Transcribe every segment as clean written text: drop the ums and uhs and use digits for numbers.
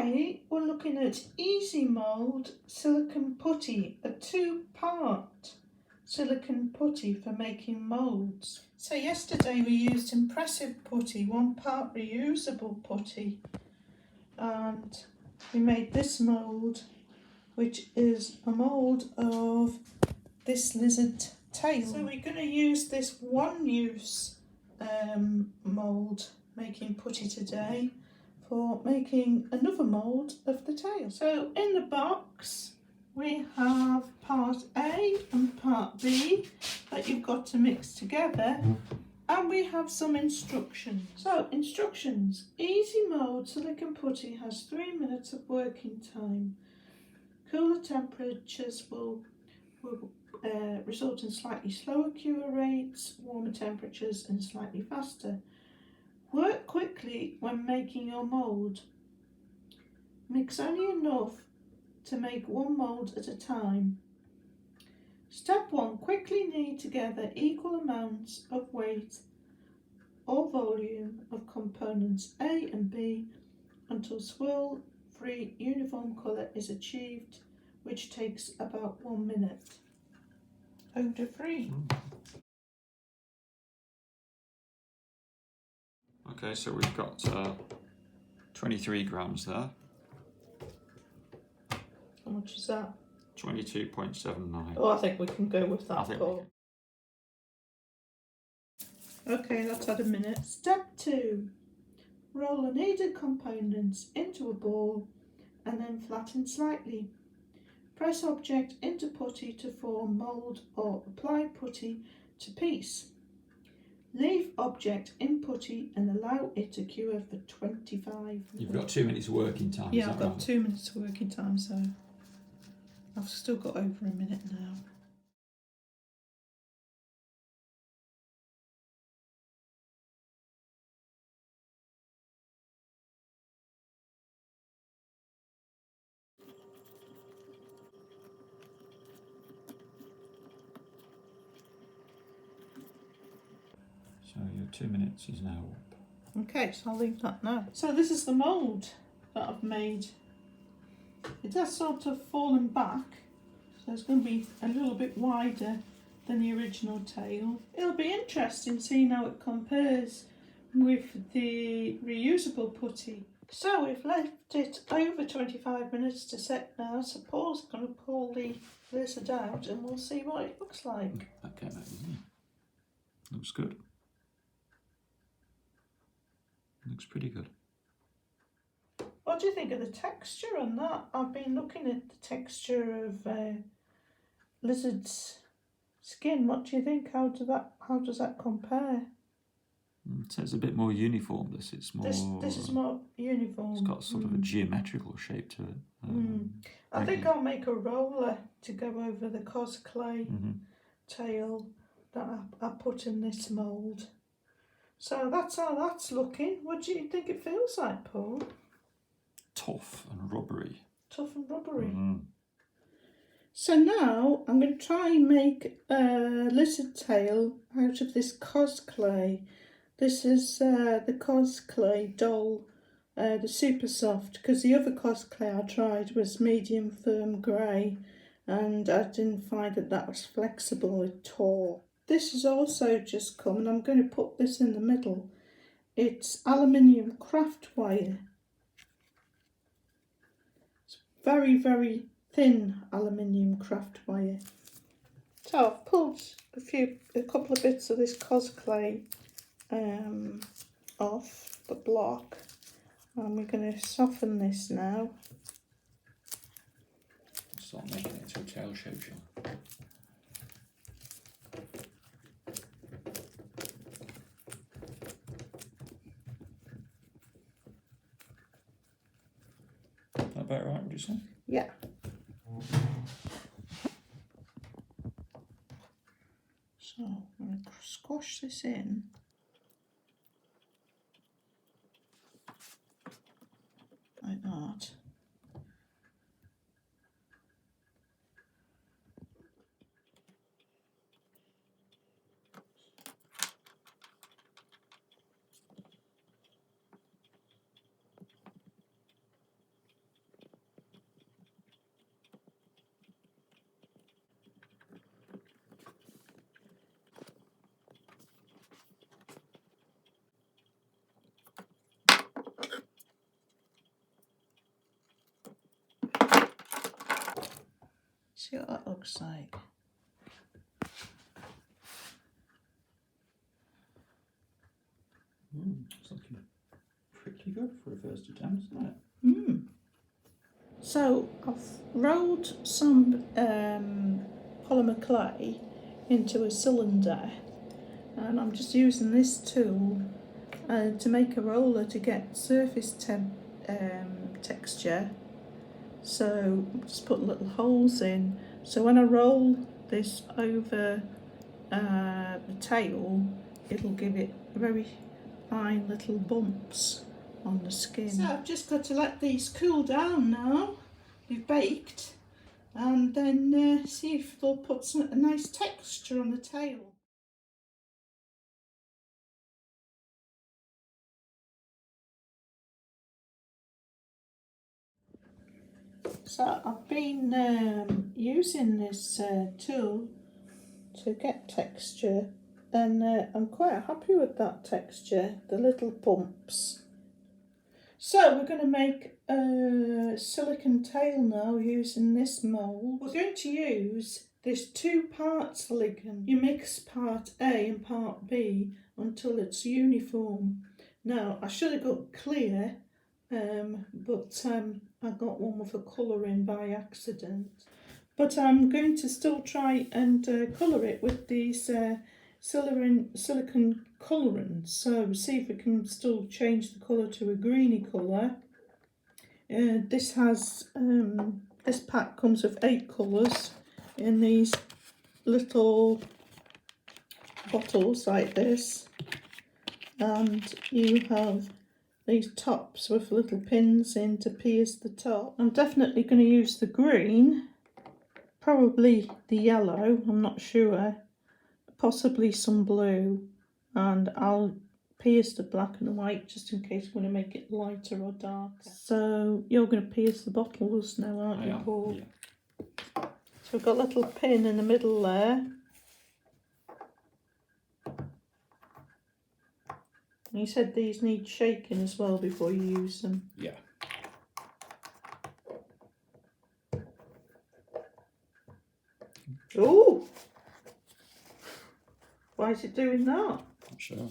Today we're looking at Easymold Silicone Putty, a two-part silicone putty for making moulds. So yesterday we used impressive putty, 1 part reusable putty, and we made this mould, which is a mould of this lizard tail. So we're going to use this one-use mould making putty today for making another mould of the tail. So in the box we have part A and part B that you've got to mix together, and we have some instructions. So instructions: Easymold silicone putty has 3 minutes of working time. Cooler temperatures will result in slightly slower cure rates, warmer temperatures and slightly faster. Work quickly when making your mould. Mix only enough to make one mould at a time. Step 1. Quickly knead together equal amounts of weight or volume of components A and B until swirl-free uniform colour is achieved, which takes about 1 minute. Odor free. Okay, so we've got 23 grams there. How much is that? 22.79. Oh, I think we can go with that, Paul. Okay, that's had a minute. Step 2. Roll the kneaded components into a ball and then flatten slightly. Press object into putty to form mould or apply putty to piece. Leave object in putty and allow it to cure for 25 minutes. You've got 2 minutes working time. Yeah, I've got 2 minutes working time, so I've still got over a minute now. So your 2 minutes is now up. Okay, so I'll leave that now. So this is the mould that I've made. It has sort of fallen back, so it's going to be a little bit wider than the original tail. It'll be interesting seeing how it compares with the reusable putty. So we've left it over 25 minutes to set now, so Paul's going to pull the lizard out and we'll see what it looks like. That came out easy. Looks good. Looks pretty good. What do you think of the texture on that? I've been looking at the texture of lizard's skin. What do you think? How does that compare? So it's a bit more uniform. It's more. This is more uniform. It's got sort of a geometrical shape to it. I think I'll make a roller to go over the Cosclay tail that I put in this mould. So that's how that's looking. What do you think it feels like, Paul? Tough and rubbery. Tough and rubbery. So now I'm going to try and make a lizard tail out of this Cosclay. This is the Cosclay doll, the super soft, because the other Cosclay I tried was medium firm grey and I didn't find that was flexible at all. This has also just come and I'm going to put this in the middle. It's aluminium craft wire. It's very, very thin aluminium craft wire. So I've pulled a couple of bits of this Cosclay off the block, and we're going to soften this now. Start making it into a tail shape, Sean. That about right, would you say? Yeah. So I'm going to squash this in. Like that. See what that looks like. It's looking pretty good for a first attempt, isn't it? So I've rolled some polymer clay into a cylinder, and I'm just using this tool to make a roller to get surface texture. So just put little holes in, so when I roll this over the tail, it'll give it very fine little bumps on the skin. So I've just got to let these cool down now. We've baked, and then see if they'll put a nice texture on the tail. So I've been using this tool to get texture, and I'm quite happy with that texture, the little bumps. So we're going to make a silicone tail now using this mould. We're going to use this 2-part silicone. You mix part A and part B until it's uniform. Now I should have got clear, but I got one with a colour in by accident. But I'm going to still try and colour it with these silicone colourants. So see if we can still change the colour to a greeny colour. This pack comes with 8 colours in these little bottles like this, and you have these tops with little pins in to pierce the top. I'm definitely going to use the green, probably the yellow, I'm not sure, possibly some blue, and I'll pierce the black and the white just in case I'm going to make it lighter or darker. So you're going to pierce the bottles now, aren't you, Paul? Yeah. So we've got a little pin in the middle there. And you said these need shaking as well before you use them. Yeah. Oh! Why is it doing that? Not sure.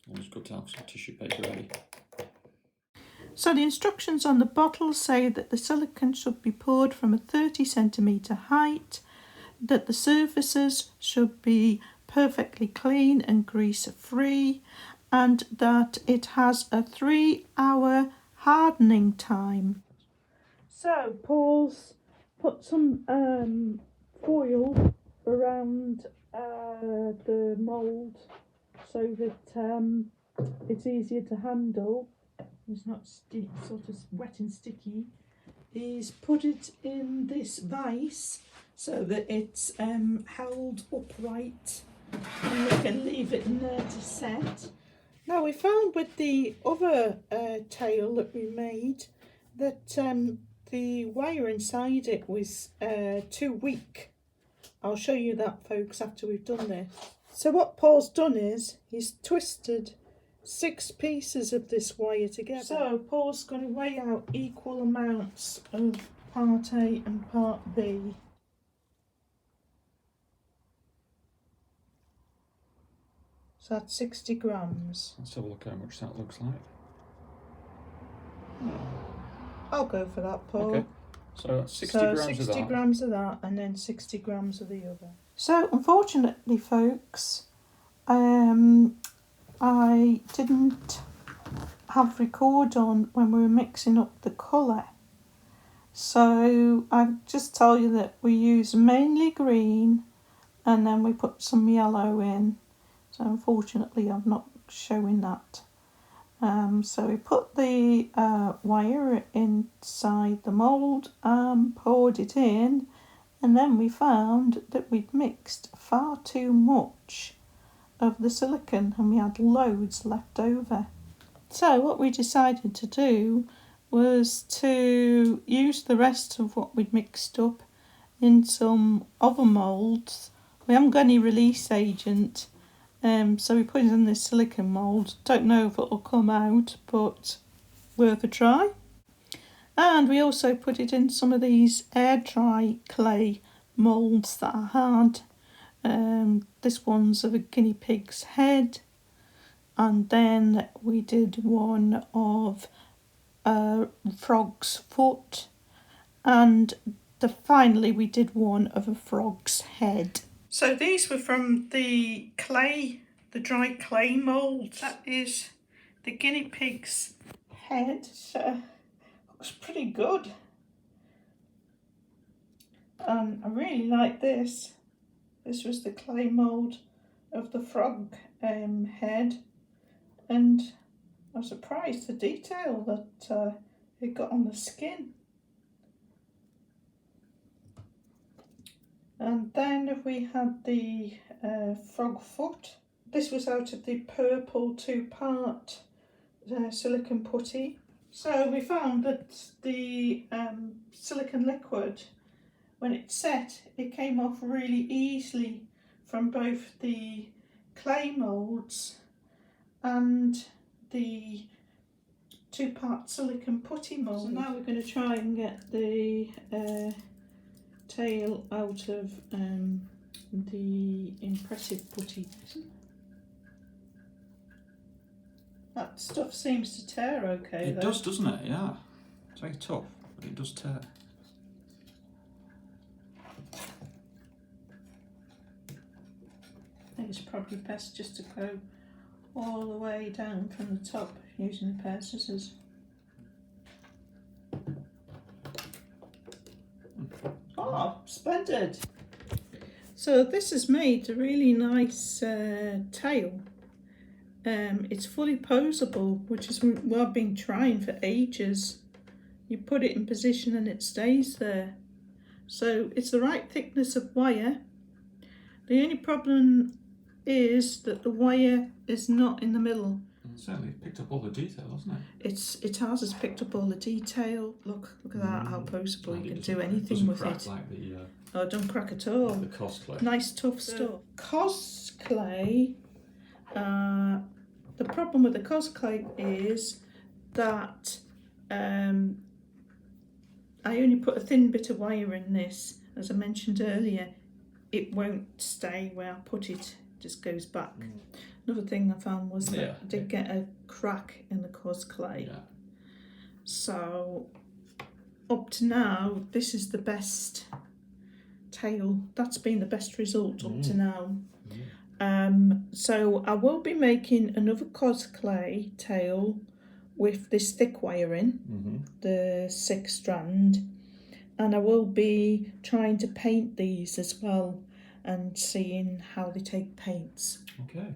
Always good to have some tissue paper ready. So the instructions on the bottle say that the silicone should be poured from a 30cm height, that the surfaces should be perfectly clean and grease free, and that it has a 3-hour hardening time. So Paul's put some foil around the mould so that it's easier to handle. It's not sort of wet and sticky. He's put it in this vise so that it's held upright, and we can leave it in there to set. Now we found with the other tail that we made that the wire inside it was too weak. I'll show you that, folks, after we've done this. So what Paul's done is he's twisted 6 pieces of this wire together. So Paul's going to weigh out equal amounts of part A and part B. So that's 60 grams. Let's have a look how much that looks like. I'll go for that, Paul. Okay. So that's 60 grams of that. 60 grams of that, and then 60 grams of the other. So unfortunately, folks, I didn't have record on when we were mixing up the colour. So I just tell you that we use mainly green, and then we put some yellow in. So unfortunately I'm not showing that. So we put the wire inside the mould and poured it in, and then we found that we'd mixed far too much of the silicone and we had loads left over. So what we decided to do was to use the rest of what we'd mixed up in some other moulds. We haven't got any release agent, so we put it in this silicone mould. Don't know if it'll come out, but worth a try. And we also put it in some of these air dry clay moulds that I had. This one's of a guinea pig's head, and then we did one of a frog's foot, and finally we did one of a frog's head. So these were from the clay, the dry clay moulds. That is the guinea pig's head. So looks pretty good. And I really like this. This was the clay mould of the frog head, and I'm surprised the detail that it got on the skin. And then we had the frog foot. This was out of the purple 2-part silicone putty. So we found that the silicone liquid, when it set, it came off really easily from both the clay moulds and the 2-part silicone putty mould. So now we're going to try and get the tail out of the impressive putty. That stuff seems to tear okay. It does, doesn't it? Yeah. It's very tough, but it does tear. I think it's probably best just to go all the way down from the top using a pair of scissors. Oh, splendid! So this has made a really nice tail. It's fully posable, which is what I've been trying for ages. You put it in position and it stays there. So it's the right thickness of wire. The only problem is that the wire is not in the middle. It certainly picked up all the detail, hasn't it? It has picked up all the detail. Look at that, how posable. You can do anything with it. Like the, oh, it don't crack at all. Like the Cosclay. Nice tough stuff. Cosclay. The problem with the Cosclay is that I only put a thin bit of wire in this. As I mentioned earlier, it won't stay where I put it. It just goes back. Another thing I found was that I did get a crack in the Cosclay. Yeah. So up to now, this is the best tail. That's been the best result up to now. So I will be making another Cosclay tail with this thick wire in, the 6 strand, and I will be trying to paint these as well and seeing how they take paints. Okay.